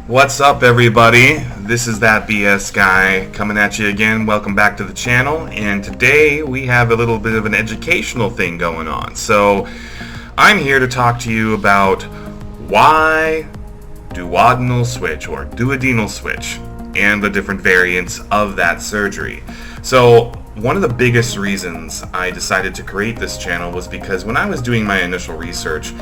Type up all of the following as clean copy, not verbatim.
What's up, everybody? This is that BS guy coming at you again. Welcome back to the channel, and today we have a little bit of an educational thing going on. So I'm here to talk to you about why duodenal switch or duodenal switch and the different variants of that surgery. So one of the biggest reasons I decided to create this channel was because when I was doing my initial research,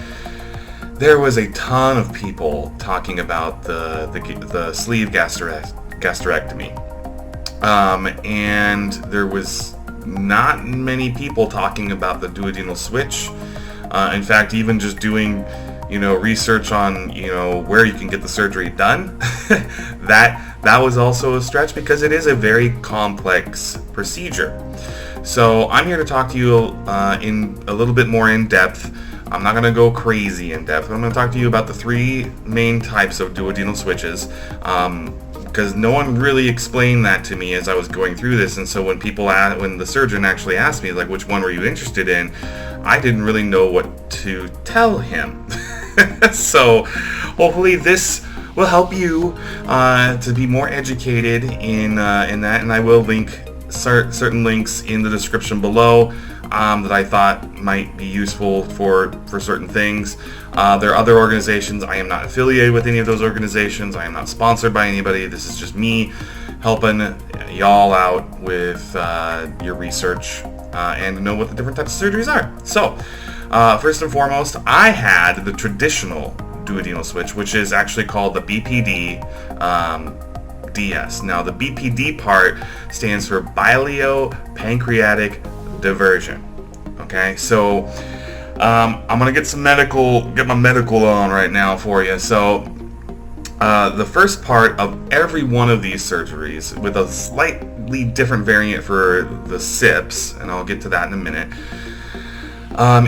there was a ton of people talking about the sleeve gastrectomy, and there was not many people talking about the duodenal switch. In fact, even just doing research on where you can get the surgery done, that was also a stretch because it is a very complex procedure. So I'm here to talk to you in a little bit more in depth. I'm not going to go crazy in depth. I'm going to talk to you about the three main types of duodenal switches, because no one really explained that to me as I was going through this. And so when the surgeon actually asked me, like, which one were you interested in, I didn't really know what to tell him. So hopefully this will help you to be more educated in that, and I will link certain links in the description below that I thought might be useful for certain things. There are other organizations. I am not affiliated with any of those organizations. I am not sponsored by anybody. This is just me helping y'all out with your research and to know what the different types of surgeries are. So first and foremost, I had the traditional duodenal switch, which is actually called the BPD-DS. Now the BPD part stands for bilio-pancreatic diversion. Okay, so I'm gonna get my medical on right now for you. So the first part of every one of these surgeries, with a slightly different variant for the SIPS, and I'll get to that in a minute,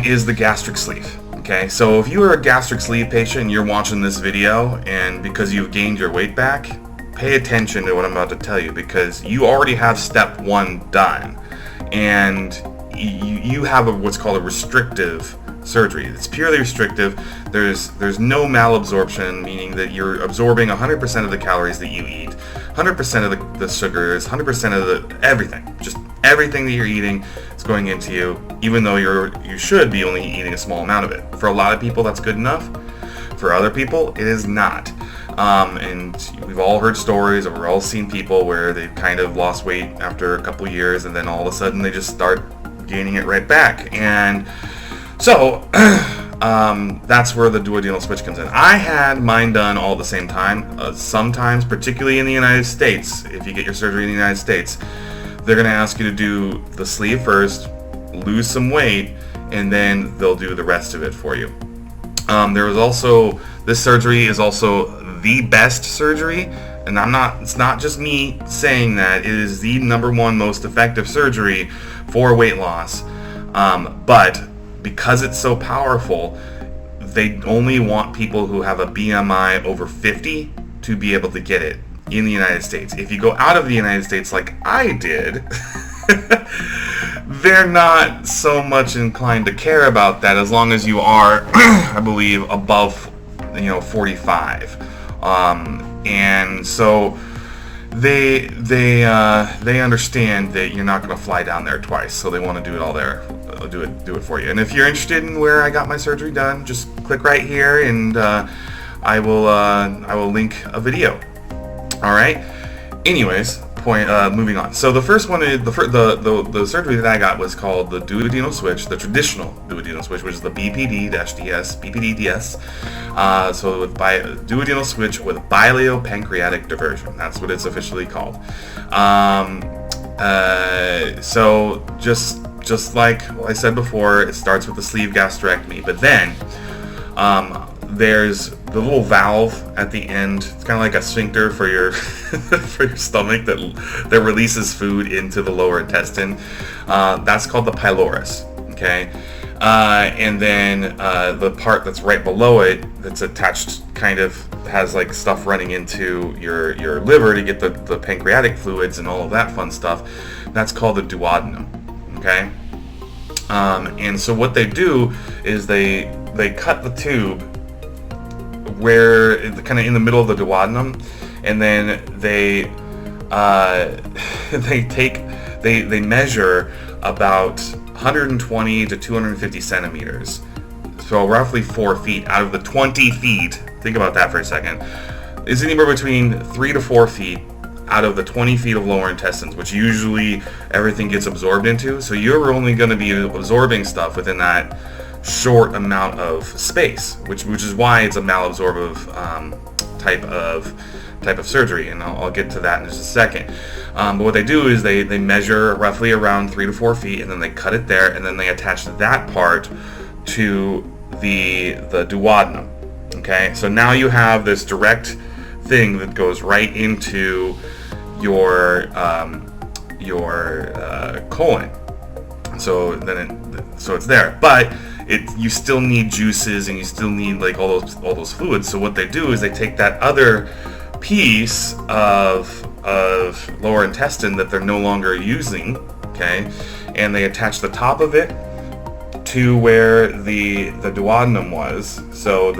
is the gastric sleeve. Okay, so if you are a gastric sleeve patient and you're watching this video, and because you've gained your weight back, pay attention to what I'm about to tell you, because you already have step one done, and you have what's called a restrictive surgery. It's purely restrictive. There's no malabsorption, meaning that you're absorbing 100% of the calories that you eat, 100% of the sugars, 100% of everything. Just everything that you're eating is going into you, even though you should be only eating a small amount of it. For a lot of people, that's good enough. For other people, it is not. And we've all heard stories, or we've all seen people where they've kind of lost weight after a couple years, and then all of a sudden they just start gaining it right back. And so that's where the duodenal switch comes in. I had mine done all at the same time. Sometimes, particularly in the United States, if you get your surgery in the United States, they're going to ask you to do the sleeve first, lose some weight, and then they'll do the rest of it for you. This surgery is also the best surgery, and it's not just me saying that. It is the #1 most effective surgery for weight loss, but because it's so powerful, they only want people who have a BMI over 50 to be able to get it in the United States. If you go out of the United States like I did, they're not so much inclined to care about that, as long as you are, I believe, above 45. And so they understand that you're not going to fly down there twice, so they want to do it all there. Do it for you. And if you're interested in where I got my surgery done, just click right here, and I will link a video. All right. Anyways, moving on. So the first one is the surgery that I got was called the duodenal switch, the traditional duodenal switch, which is the BPD-DS. So with duodenal switch with bilio-pancreatic diversion. That's what it's officially called. So just like I said before, it starts with the sleeve gastrectomy, but then there's the little valve at the end. It's kind of like a sphincter for your for your stomach that releases food into the lower intestine. That's called the pylorus. Okay, and then the part that's right below it, that's attached, kind of has like stuff running into your liver to get the pancreatic fluids and all of that fun stuff. That's called the duodenum. Okay, and so what they do is they cut the tube where kind of in the middle of the duodenum, and then they they measure about 120 to 250 centimeters, so roughly 4 feet out of the 20 feet. Think about that for a second. Is anywhere between 3 to 4 feet out of the 20 feet of lower intestines, which usually everything gets absorbed into. So you're only going to be absorbing stuff within that short amount of space, which is why it's a malabsorptive type of surgery, and I'll get to that in just a second. But what they do is they measure roughly around 3 to 4 feet, and then they cut it there, and then they attach that part to the duodenum. Okay, so now you have this direct thing that goes right into your colon. So then it's there, but you still need juices, and you still need like all those fluids. So what they do is they take that other piece of lower intestine that they're no longer using, okay, and they attach the top of it to where the duodenum was. So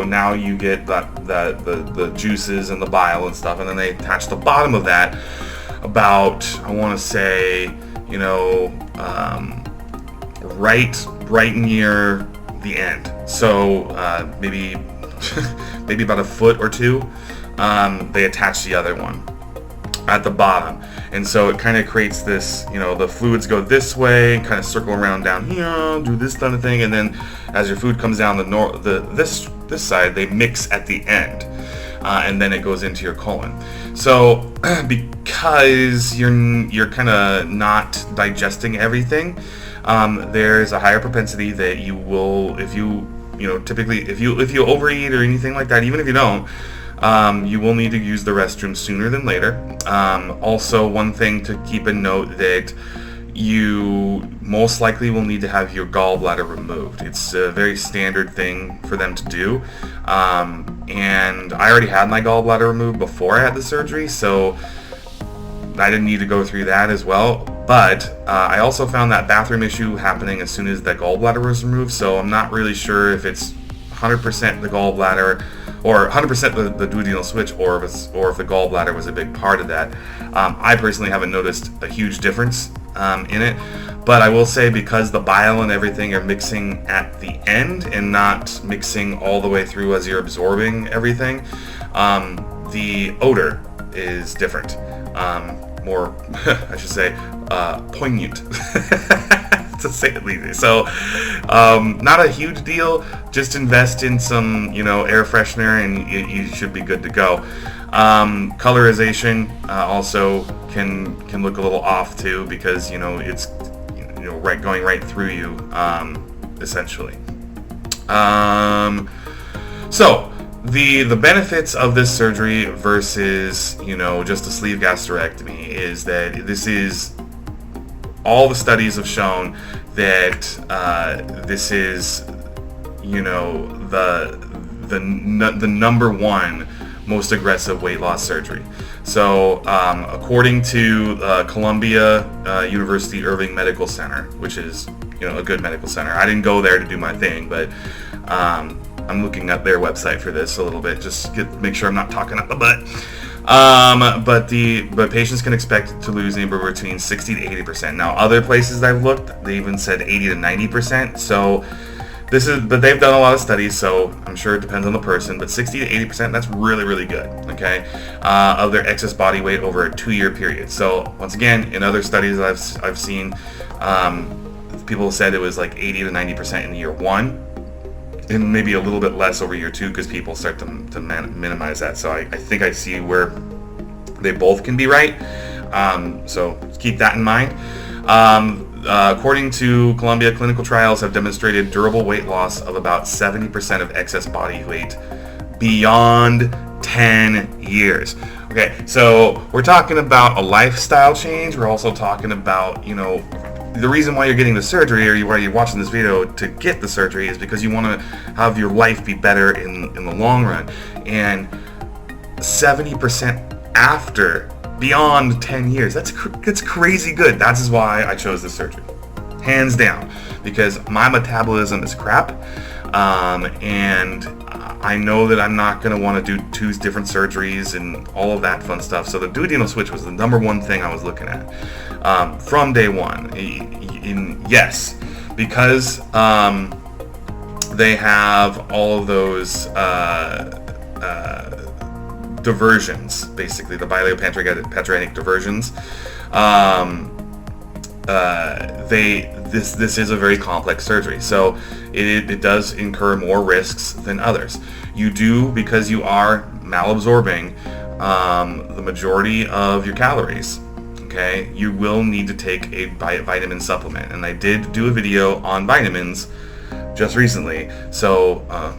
now you get the juices and the bile and stuff, and then they attach the bottom of that about, I want to say, right near the end. So maybe about a foot or two. They attach the other one at the bottom, and so it kind of creates this, the fluids go this way, kind of circle around down here, do this kind of thing, and then as your food comes down this side, they mix at the end, and then it goes into your colon. So because you're kind of not digesting everything, there's a higher propensity that you will, typically if you overeat or anything like that, even if you don't, you will need to use the restroom sooner than later. Also, one thing to keep in note that you most likely will need to have your gallbladder removed. It's a very standard thing for them to do. And I already had my gallbladder removed before I had the surgery, so I didn't need to go through that as well. But I also found that bathroom issue happening as soon as the gallbladder was removed, so I'm not really sure if it's 100% the gallbladder or 100% the duodenal switch, or if the gallbladder was a big part of that. I personally haven't noticed a huge difference in it, but I will say, because the bile and everything are mixing at the end and not mixing all the way through as you're absorbing everything, the odor is different, more I should say poignant to say it least. So not a huge deal. Just invest in some air freshener, and you should be good to go. Colorization also can look a little off too, because it's going right through you, essentially. So the benefits of this surgery versus just a sleeve gastrectomy is that all the studies have shown that this is the number one most aggressive weight loss surgery. So according to Columbia University Irving Medical Center, which is a good medical center, I didn't go there to do my thing, but I'm looking at their website for this a little bit, just to make sure I'm not talking up the butt. But patients can expect to lose anywhere between 60 to 80%. Now, other places I've looked, they even said 80 to 90%. So but they've done a lot of studies, so I'm sure it depends on the person. But 60 to 80%, that's really, really good. Okay, of their excess body weight over a 2-year period. So once again, in other studies that I've seen, people said it was like 80 to 90% in year 1. And maybe a little bit less over year 2, because people start to minimize that. So I think I see where they both can be right. So keep that in mind. According to Columbia, clinical trials have demonstrated durable weight loss of about 70% of excess body weight beyond 10 years. Okay, so we're talking about a lifestyle change. We're also talking about, the reason why you're getting the surgery, or why you're watching this video to get the surgery, is because you want to have your life be better in the long run. And 70% after, beyond 10 years, that's crazy good. That's why I chose this surgery, hands down, because my metabolism is crap, and I know that I'm not going to want to do 2 different surgeries and all of that fun stuff. So the duodenal switch was the number one thing I was looking at from day one. Yes, because they have all of those diversions, basically the biliopancreatic diversions. This is a very complex surgery, so it does incur more risks than others. You do, because you are malabsorbing the majority of your calories. Okay, you will need to take a vitamin supplement, and I did do a video on vitamins just recently. So I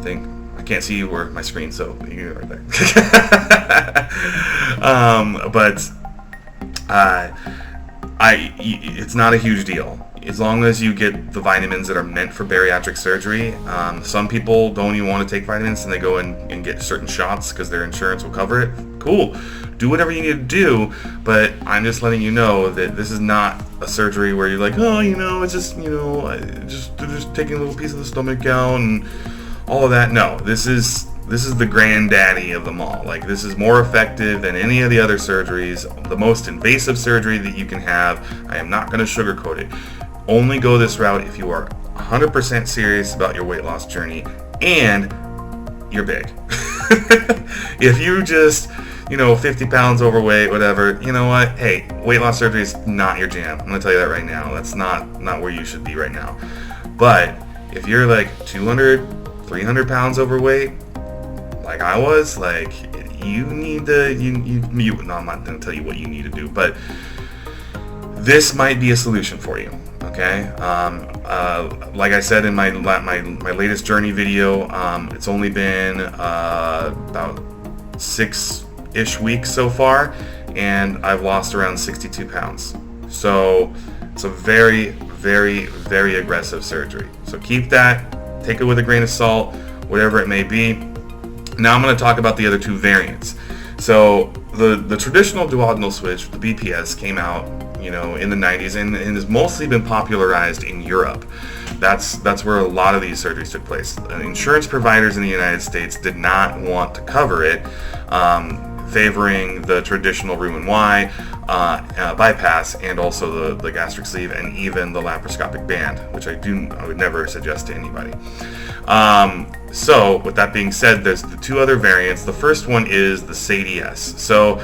think I can't see where my screen, so you're right there. It's not a huge deal as long as you get the vitamins that are meant for bariatric surgery. Some people don't even want to take vitamins, and they go in and get certain shots because their insurance will cover it. Cool, do whatever you need to do, but I'm just letting you know that this is not a surgery where you're like, oh, it's just, they're just taking a little piece of the stomach out and all of that. No, this is the granddaddy of them all. Like, this is more effective than any of the other surgeries, the most invasive surgery that you can have. I am not going to sugarcoat it. Only go this route if you are 100% serious about your weight loss journey and you're big. If you just, 50 pounds overweight, whatever, you know what? Hey, weight loss surgery is not your jam. I'm going to tell you that right now. That's not where you should be right now. But if you're like 200, 300 pounds overweight, like I was, like, you need to, no, I'm not going to tell you what you need to do, but this might be a solution for you. Okay, like I said in my latest journey video, it's only been about 6-ish weeks so far, and I've lost around 62 pounds. So it's a very, very, very aggressive surgery. So keep that, take it with a grain of salt, whatever it may be. Now I'm going to talk about the other 2 variants. So the traditional duodenal switch, the BPS, came out in the 90s and has mostly been popularized in Europe. That's where a lot of these surgeries took place. Insurance providers in the United States did not want to cover it, favoring the traditional Roux-en-Y bypass, and also the gastric sleeve, and even the laparoscopic band, which I would never suggest to anybody. So with that being said, there's the 2 other variants. The first one is the SADIS. So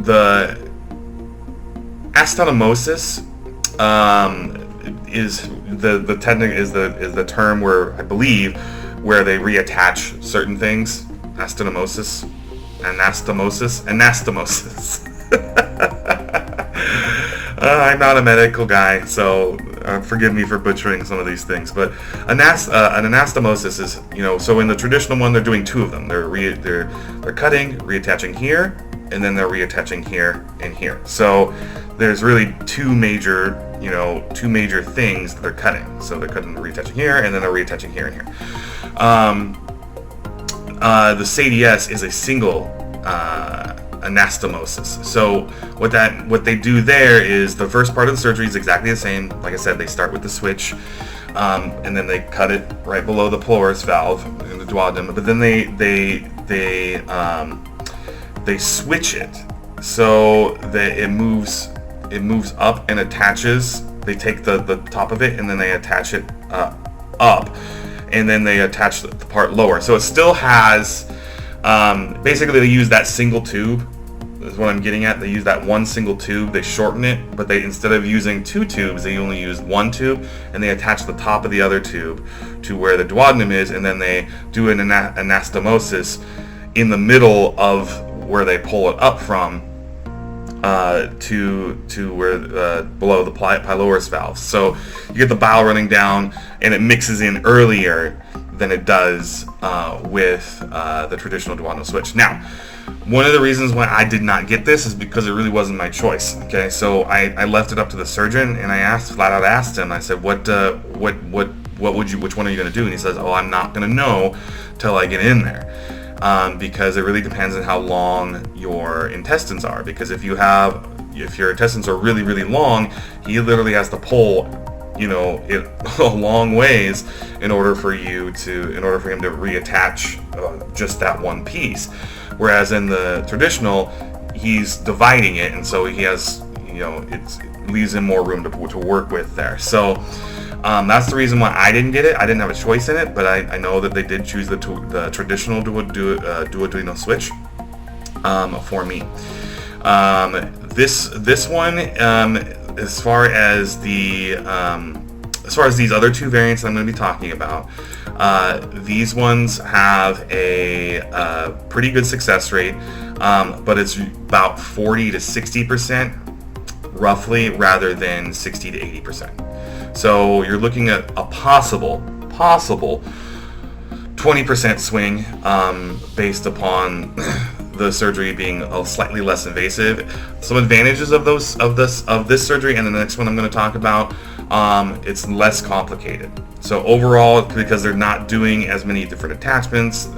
the anastomosis is the term where, I believe, where they reattach certain things. Anastomosis. I'm not a medical guy, so forgive me for butchering some of these things. But an anastomosis is, so in the traditional one, they're doing 2 of them. They're cutting, reattaching here, and then they're reattaching here and here. So there's really two major things that they're cutting. So they're cutting, reattaching here, and then they're reattaching here and here. The SADIS is a single anastomosis. So what they do there is, the first part of the surgery is exactly the same. Like I said, they start with the switch, and then they cut it right below the pylorus valve in the duodenum. But then they switch it so that it moves up and attaches. They take the top of it and then they attach it up, and then they attach the part lower. So it still has, basically they use that single tube, is what I'm getting at. They use that one single tube, they shorten it, but they, instead of using 2 tubes, they only use 1 tube, and they attach the top of the other tube to where the duodenum is, and then they do an anastomosis in the middle of where they pull it up from, to where below the pylorus valve. So you get the bile running down, and it mixes in earlier than it does with the traditional duodenal switch. Now, one of the reasons why I did not get this is because it really wasn't my choice. Okay, so I left it up to the surgeon, and I flat out asked him. I said, which one are you going to do? And he says, oh, I'm not going to know till I get in there. Because it really depends on how long your intestines are. Because if your intestines are really, really long, he literally has to pull it a long ways in order for him to reattach just that one piece. Whereas in the traditional, he's dividing it, and so he has, it leaves him more room to work with there. So that's the reason why I didn't get it. I didn't have a choice in it, but I know that they did choose the traditional duodenal switch for me. This one, as far as these other two variants I'm going to be talking about, these ones have a pretty good success rate, but it's about 40 to 60% roughly, rather than 60 to 80%. So you're looking at a possible 20% swing based upon the surgery being slightly less invasive. Some advantages of this surgery, and the next one I'm going to talk about, it's less complicated. So overall, because they're not doing as many different attachments,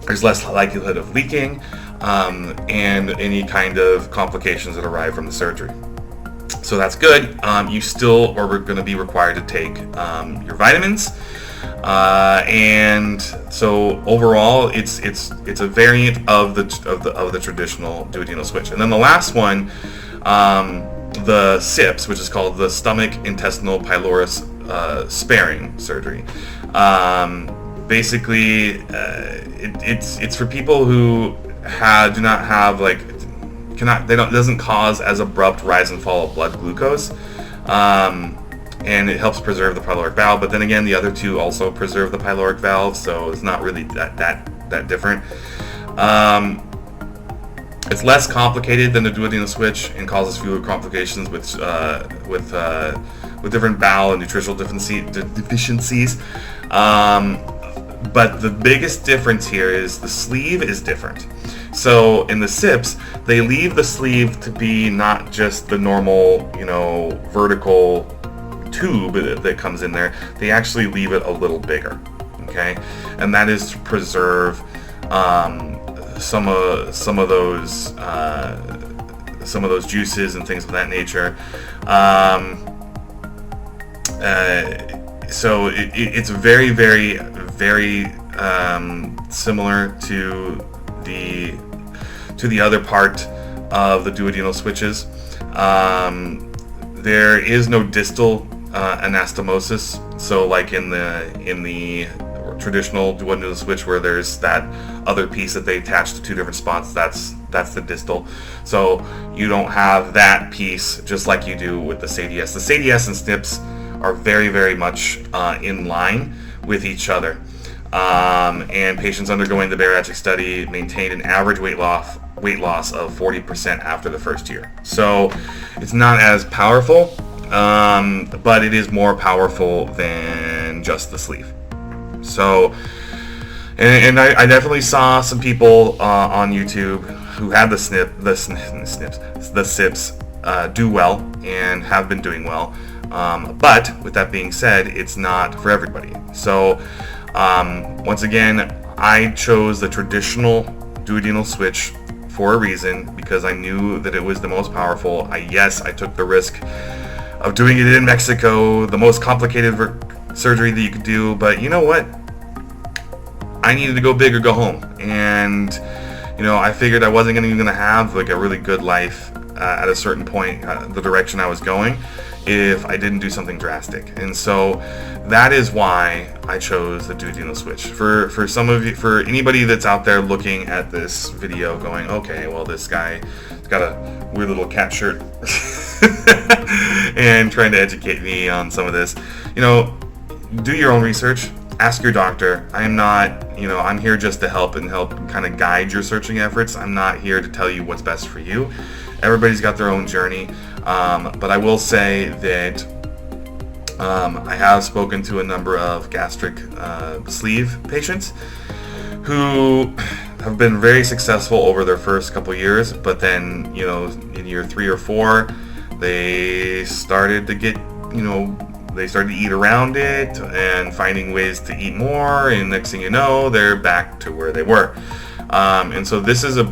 there's less likelihood of leaking and any kind of complications that arrive from the surgery. So that's good. You still are going to be required to take your vitamins. And so overall, it's a variant of the traditional duodenal switch. And then the last one, the SIPS, which is called the stomach intestinal pylorus sparing surgery. Basically, it's for people who doesn't cause as abrupt rise and fall of blood glucose. And it helps preserve the pyloric valve, but then again, the other two also preserve the pyloric valve, so it's not really that different. It's less complicated than the duodenal switch and causes fewer complications with different bowel and nutritional deficiencies. But the biggest difference here is the sleeve is different. So in the SIPS, they leave the sleeve to be not just the normal, vertical tube that comes in there. They actually leave it a little bigger, okay, and that is to preserve some of those juices and things of that nature. So it's very, very, very similar to the other part of the duodenal switches. There is no distal anastomosis, so like in the traditional duodenal switch, where there's that other piece that they attach to two different spots, that's the distal. So you don't have that piece just like you do with the SADIS. The SADIS and SNPs are very, very much in line with each other. And patients undergoing the bariatric study maintained an average weight loss of 40% after the first year. So it's not as powerful, but it is more powerful than just the sleeve. So, and I definitely saw some people on YouTube who had the SIPS do well and have been doing well. But with that being said, it's not for everybody. So once again, I chose the traditional duodenal switch for a reason, because I knew that it was the most powerful. I took the risk of doing it in Mexico, the most complicated surgery that you could do, but you know what? I needed to go big or go home, and I figured I wasn't even going to have like a really good life at a certain point, the direction I was going, if I didn't do something drastic. And so that is why I chose the duodenal switch. For some of you, for anybody that's out there looking at this video going, okay, well, this guy's got a weird little cat shirt and trying to educate me on some of this, do your own research. Ask your doctor. I'm not, I'm here just to help kind of guide your searching efforts. I'm not here to tell you what's best for you. Everybody's got their own journey. But I will say that I have spoken to a number of gastric sleeve patients who have been very successful over their first couple years, but then, in year 3 or 4, they started to get, they started to eat around it and finding ways to eat more, and next thing you know, they're back to where they were. And so this is a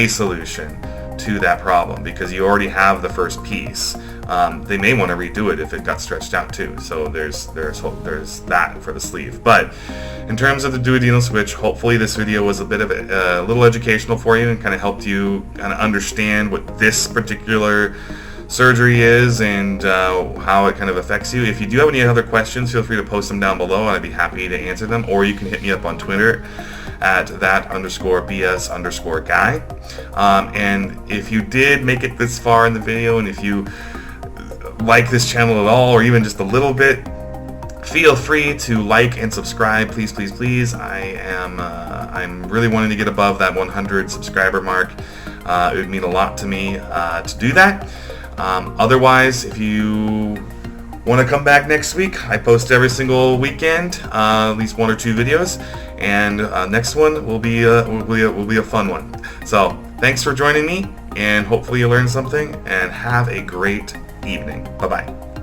solution to that problem because you already have the first piece. They may want to redo it if it got stretched out too. So there's that for the sleeve. But in terms of the duodenal switch, hopefully this video was a bit of a little educational for you and kind of helped you kind of understand what this particular surgery is and how it kind of affects you. If you do have any other questions, feel free to post them down below and I'd be happy to answer them, or you can hit me up on Twitter at that_BS_guy. And if you did make it this far in the video, and if you like this channel at all, or even just a little bit, feel free to like and subscribe, please, please, please. I'm really wanting to get above that 100 subscriber mark. It would mean a lot to me to do that. Otherwise, if you want to come back next week, I post every single weekend, at least 1 or 2 videos, and next one will be a fun one. So thanks for joining me, and hopefully you learned something, and have a great evening. Bye bye.